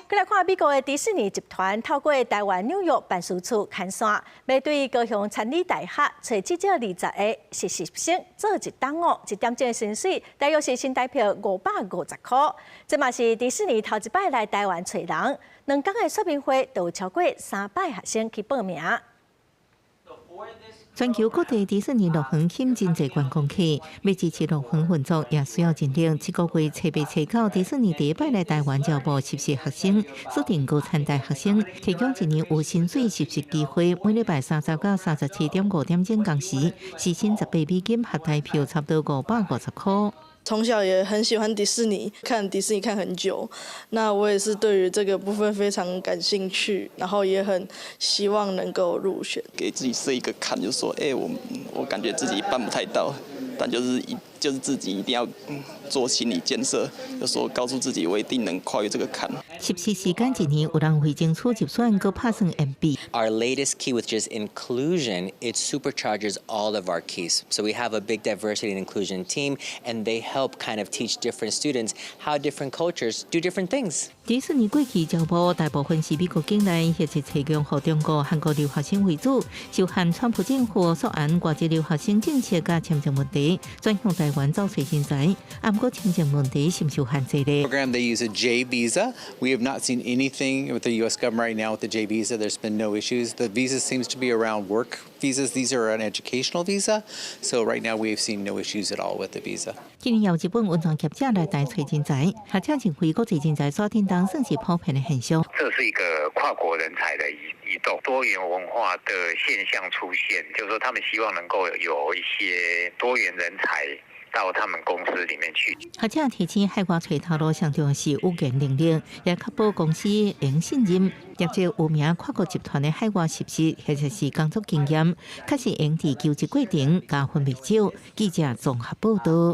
再来看美国的迪士尼集团透过台湾纽约办事处牵线，要对高雄参理大学找至少20个实习生做一档1点钟的薪水，大约是新台币550块。这嘛是迪士尼头一摆来台湾找人，2天的说明会都有超过300学生去报名。全球各地迪士尼乐园吸引真侪观光客，要支持乐园运作也需要认定。这个月7、8、7、9，迪士尼第一摆来台湾招募实习学生，锁定高产大学生，提供一年有薪水实习机会，每礼拜30到37.5点钟工时，时薪18美金，合台票差不多550块。从小也很喜欢迪士尼，看迪士尼看很久，那我也是对于这个部分非常感兴趣，然后也很希望能够入选。给自己设一个坎，就说，我感觉自己办不太到，但就是自己一定要做心理建设，就说告诉自己我一定能跨越这个坎。实习时间1年，有人会争取入选，搁拍算 MB。 Our latest key, which is inclusion, it supercharges all of our keys. So we have a big diversity and inclusion team, and they help kind of teach different students how different cultures do different things. 迪士尼过去招募大部分是美国境内或是提供予中国、韩国留学生为主，受限川普政府所按外籍留学生政策甲签证问题，转向台湾找找人才。不过签证问题是不受限制的。 Program they use a J visa. We have not seen anything with the U.S. government right now with the J visa. There's been no issues. The visa seems to be around work visas. These are an educational visa. So right now we've seen no issues at all with the visa. 今年有日本文创业者来台找人才，学者认为国际人才锁定当算是普遍的现象。这是一个跨国人才的移动，多元文化的现象出现，就是说他们希望能够有一些多元人才到他们公司里面去。学者提醒海外找头路上重要是有权能力，也确保公司能信任。业界有名跨国集团的海外实习或者是工作经验，确实能伫求职过程加分不少。记者综合报道。